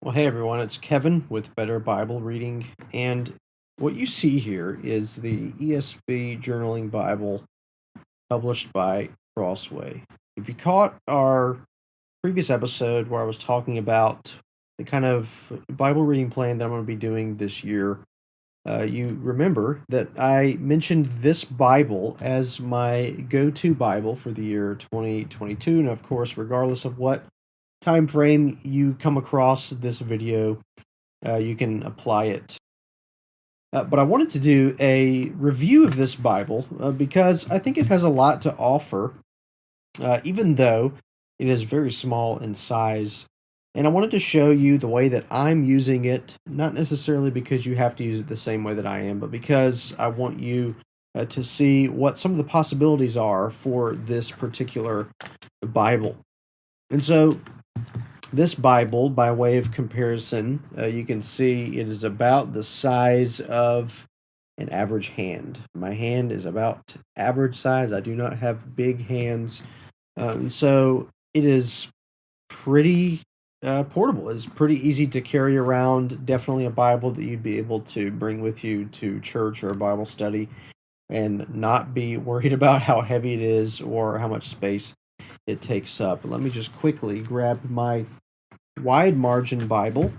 Well, hey everyone, it's Kevin with Better Bible Reading, and what you see here is the ESV Journaling Bible published by Crossway. If you caught our previous episode where I was talking about the kind of Bible reading plan that I'm going to be doing this year, you remember that I mentioned this Bible as my go-to Bible for the year 2022, and of course, regardless of what time frame you come across this video, you can apply it. But I wanted to do a review of this Bible because I think it has a lot to offer, even though it is very small in size. And I wanted to show you the way that I'm using it, not necessarily because you have to use it the same way that I am, but because I want you to see what some of the possibilities are for this particular Bible. And so this Bible, by way of comparison, you can see it is about the size of an average hand. My hand is about average size. I do not have big hands. And so it is pretty portable. It's pretty easy to carry around. Definitely a Bible that you'd be able to bring with you to church or a Bible study and not be worried about how heavy it is or how much space it takes up. Let me just quickly grab my wide margin Bible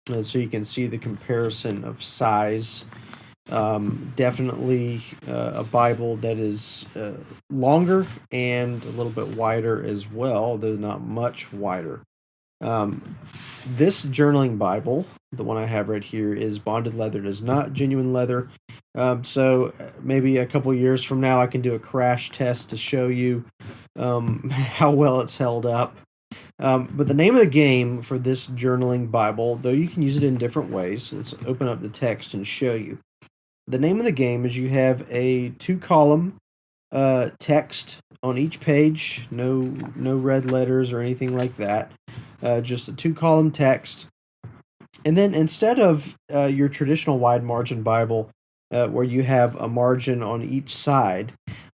so you can see the comparison of size. Definitely a Bible that is longer and a little bit wider as well, though not much wider. This journaling Bible, the one I have right here, is bonded leather. It is not genuine leather. So maybe a couple years from now, I can do a crash test to show you how well it's held up. But the name of the game for this journaling Bible, though you can use it in different ways, let's open up the text and show you. The name of the game is you have a 2-column text on each page, no red letters or anything like that, just a 2-column text. And then instead of your traditional wide margin Bible, where you have a margin on each side,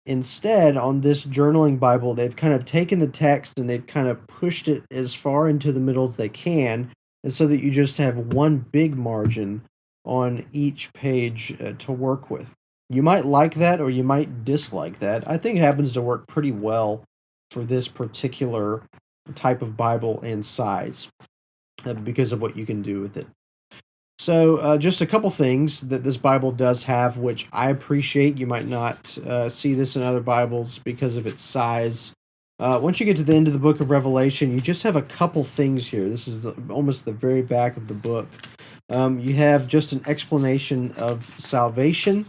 instead, on this journaling Bible, they've kind of taken the text and they've kind of pushed it as far into the middle as they can, and so that you just have one big margin on each page to work with. You might like that or you might dislike that. I think it happens to work pretty well for this particular type of Bible and size because of what you can do with it. So, just a couple things that this Bible does have, which I appreciate. You might not see this in other Bibles because of its size. Once you get to the end of the book of Revelation, you just have a couple things here. This is almost the very back of the book. You have just an explanation of salvation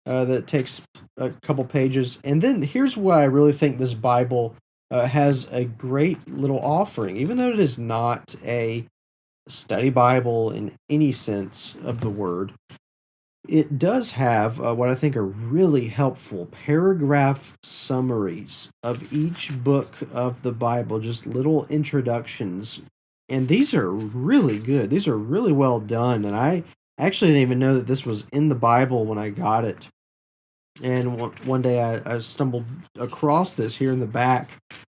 that takes a couple pages. And then here's why I really think this Bible has a great little offering, even though it is not a study Bible in any sense of the word. It does have what I think are really helpful paragraph summaries of each book of the Bible, just little introductions. And these are really good. These are really well done. And I actually didn't even know that this was in the Bible when I got it. And one day I stumbled across this here in the back.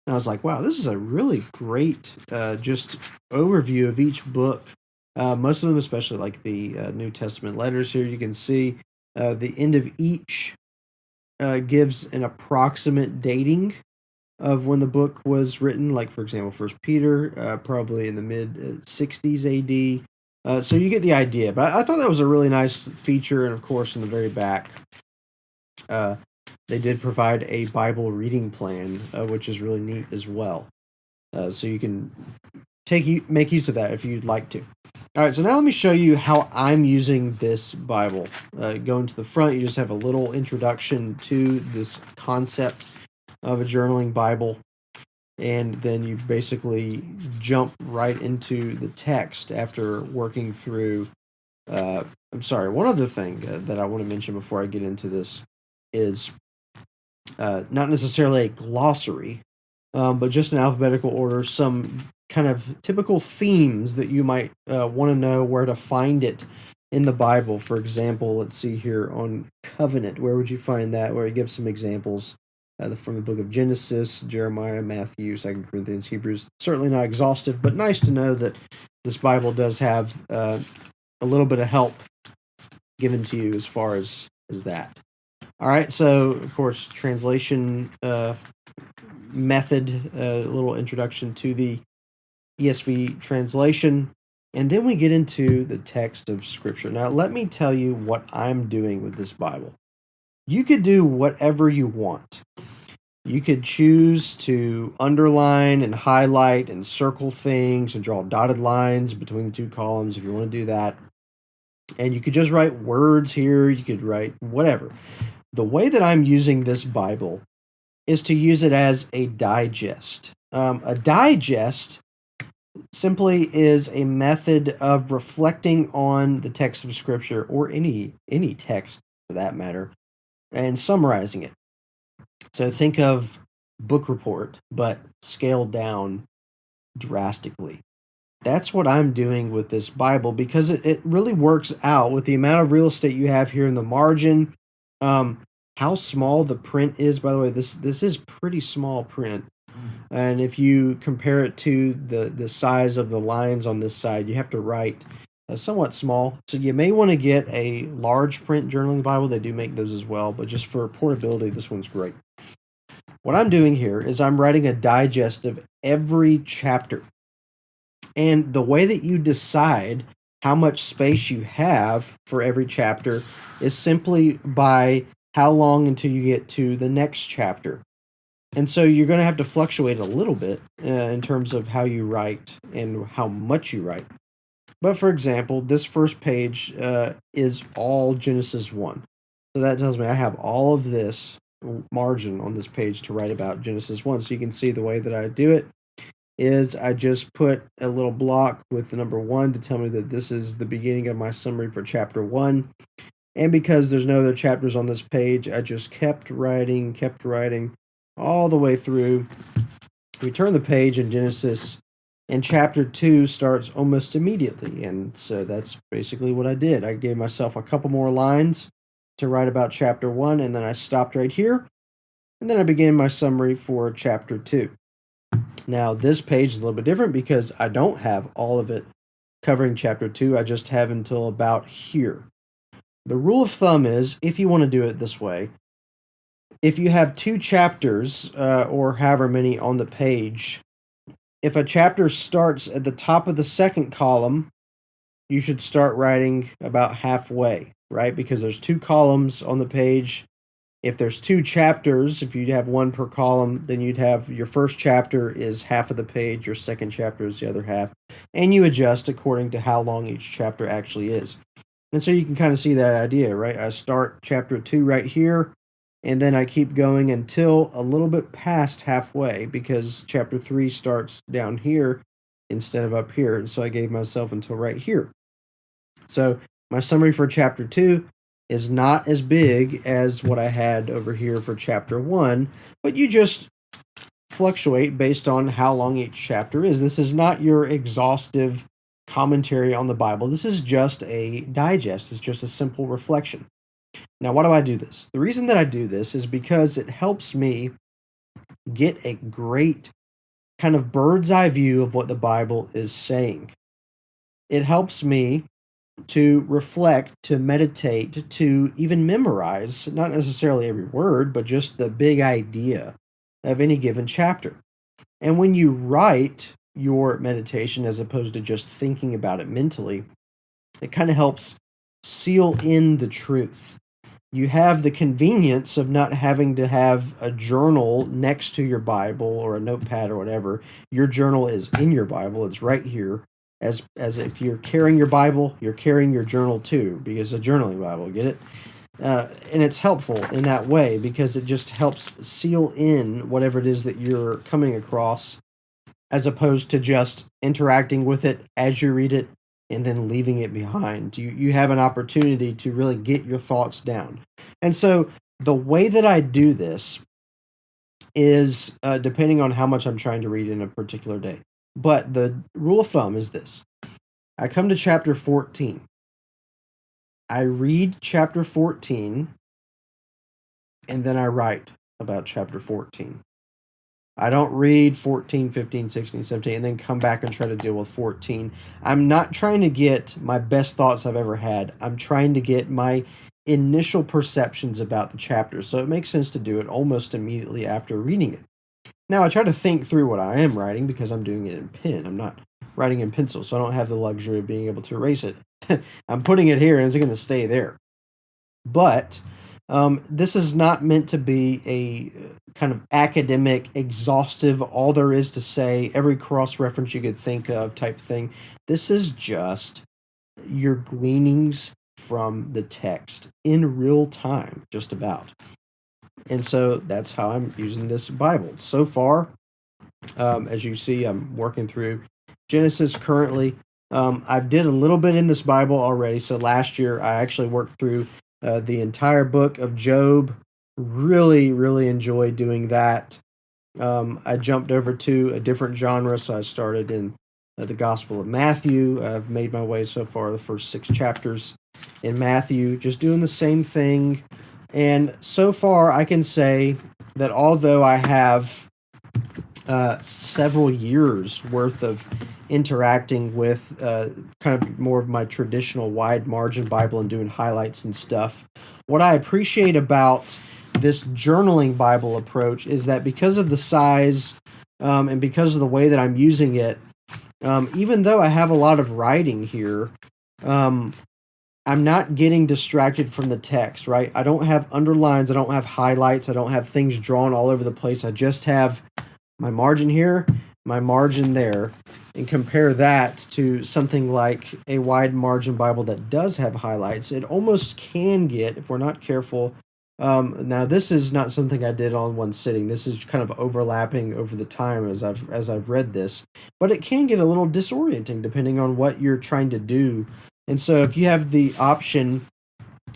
And I was like, wow, this is a really great just overview of each book. Most of them, especially like the New Testament letters here, you can see the end of each gives an approximate dating of when the book was written. Like, for example, First Peter, probably in the mid 60s AD. So you get the idea. But I thought that was a really nice feature. And of course, in the very back, they did provide a Bible reading plan, which is really neat as well. So you can make use of that if you'd like to. All right, so now let me show you how I'm using this Bible. Going to the front, you just have a little introduction to this concept of a journaling Bible, and then you basically jump right into the text after working through. One other thing that I want to mention before I get into this is not necessarily a glossary, but just in alphabetical order, some kind of typical themes that you might want to know where to find it in the Bible. For example, let's see here on covenant. Where would you find that? Where it gives some examples from the book of Genesis, Jeremiah, Matthew, 2 Corinthians, Hebrews. Certainly not exhaustive, but nice to know that this Bible does have a little bit of help given to you as far as that. All right, so of course, translation method, a little introduction to the ESV translation, and then we get into the text of Scripture. Now, let me tell you what I'm doing with this Bible. You could do whatever you want. You could choose to underline and highlight and circle things and draw dotted lines between the two columns if you want to do that. And you could just write words here, you could write whatever. The way that I'm using this Bible is to use it as a digest. A digest simply is a method of reflecting on the text of Scripture, or any text for that matter, and summarizing it. So think of book report, but scaled down drastically. That's what I'm doing with this Bible, because it really works out with the amount of real estate you have here in the margin. How small the print is, by the way, this is pretty small print. And if you compare it to the size of the lines on this side, you have to write somewhat small. So you may want to get a large print journaling Bible. They do make those as well, but just for portability, this one's great. What I'm doing here is I'm writing a digest of every chapter. And the way that you decide how much space you have for every chapter is simply by how long until you get to the next chapter. And so you're going to have to fluctuate a little bit in terms of how you write and how much you write. But for example, this first page is all Genesis 1. So that tells me I have all of this margin on this page to write about Genesis 1. So you can see the way that I do it is I just put a little block with the number 1 to tell me that this is the beginning of my summary for chapter 1. And because there's no other chapters on this page, I just kept writing all the way through. We turn the page in Genesis, and chapter 2 starts almost immediately. And so that's basically what I did. I gave myself a couple more lines to write about chapter 1, and then I stopped right here. And then I began my summary for chapter 2. Now, this page is a little bit different because I don't have all of it covering chapter 2. I just have until about here. The rule of thumb is, if you want to do it this way, if you have 2 chapters, or however many on the page, if a chapter starts at the top of the second column, you should start writing about halfway, right? Because there's 2 columns on the page. If there's 2 chapters, if you have 1 per column, then you'd have your first chapter is half of the page, your second chapter is the other half, and you adjust according to how long each chapter actually is. And so you can kind of see that idea, right? I start chapter 2 right here, and then I keep going until a little bit past halfway, because chapter 3 starts down here instead of up here. And so I gave myself until right here. So my summary for chapter 2 is not as big as what I had over here for chapter 1, but you just fluctuate based on how long each chapter is. This is not your exhaustive commentary on the Bible. This is just a digest. It's just a simple reflection. Now, why do I do this? The reason that I do this is because it helps me get a great kind of bird's eye view of what the Bible is saying. It helps me to reflect, to meditate, to even memorize, not necessarily every word, but just the big idea of any given chapter. And when you write your meditation as opposed to just thinking about it mentally, it kind of helps seal in the truth. You have the convenience of not having to have a journal next to your Bible or a notepad or whatever. Your journal is in your Bible. It's right here. As if you're carrying your Bible, you're carrying your journal too, because it's a journaling Bible, get it? And it's helpful in that way because it just helps seal in whatever it is that you're coming across, as opposed to just interacting with it as you read it and then leaving it behind. You have an opportunity to really get your thoughts down. And so the way that I do this is depending on how much I'm trying to read in a particular day. But the rule of thumb is this. I come to chapter 14. I read chapter 14, and then I write about chapter 14. I don't read 14, 15, 16, 17, and then come back and try to deal with 14. I'm not trying to get my best thoughts I've ever had. I'm trying to get my initial perceptions about the chapter. So it makes sense to do it almost immediately after reading it. Now, I try to think through what I am writing because I'm doing it in pen. I'm not writing in pencil, so I don't have the luxury of being able to erase it. I'm putting it here and it's going to stay there. But this is not meant to be a kind of academic, exhaustive, all there is to say, every cross reference you could think of type thing. This is just your gleanings from the text in real time, just about. And so that's how I'm using this Bible. So far, as you see, I'm working through Genesis currently. I've did a little bit in this Bible already. So last year, I actually worked through the entire book of Job. Really, really enjoyed doing that. I jumped over to a different genre, so I started in the Gospel of Matthew. I've made my way so far the first 6 chapters in Matthew, just doing the same thing. And so far, I can say that although I have several years worth of interacting with kind of more of my traditional wide margin Bible and doing highlights and stuff, what I appreciate about this journaling Bible approach is that because of the size and because of the way that I'm using it, even though I have a lot of writing here, um, I'm not getting distracted from the text, right? I don't have underlines, I don't have highlights, I don't have things drawn all over the place. I just have my margin here, my margin there, and compare that to something like a wide margin Bible that does have highlights. It almost can get, if we're not careful. Now, this is not something I did on one sitting. This is kind of overlapping over the time as I've read this, but it can get a little disorienting depending on what you're trying to do. And so, if you have the option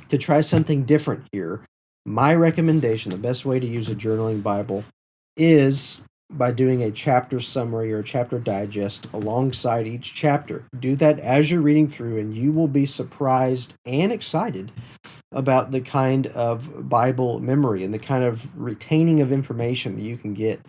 to try something different here, my recommendation, the best way to use a journaling Bible, is by doing a chapter summary or a chapter digest alongside each chapter. Do that as you're reading through, and you will be surprised and excited about the kind of Bible memory and the kind of retaining of information that you can get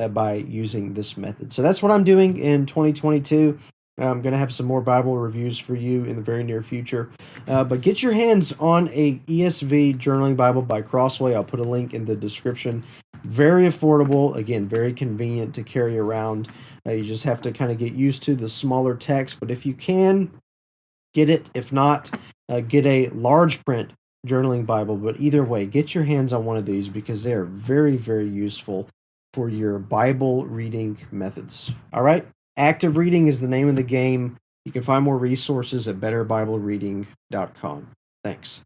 by using this method. So that's what I'm doing in 2022. I'm going to have some more Bible reviews for you in the very near future. But get your hands on a ESV Journaling Bible by Crossway. I'll put a link in the description. Very affordable. Again, very convenient to carry around. You just have to kind of get used to the smaller text. But if you can, get it. If not, get a large print journaling Bible. But either way, get your hands on one of these because they are very, very useful for your Bible reading methods. All right? Active reading is the name of the game. You can find more resources at betterbiblereading.com. Thanks.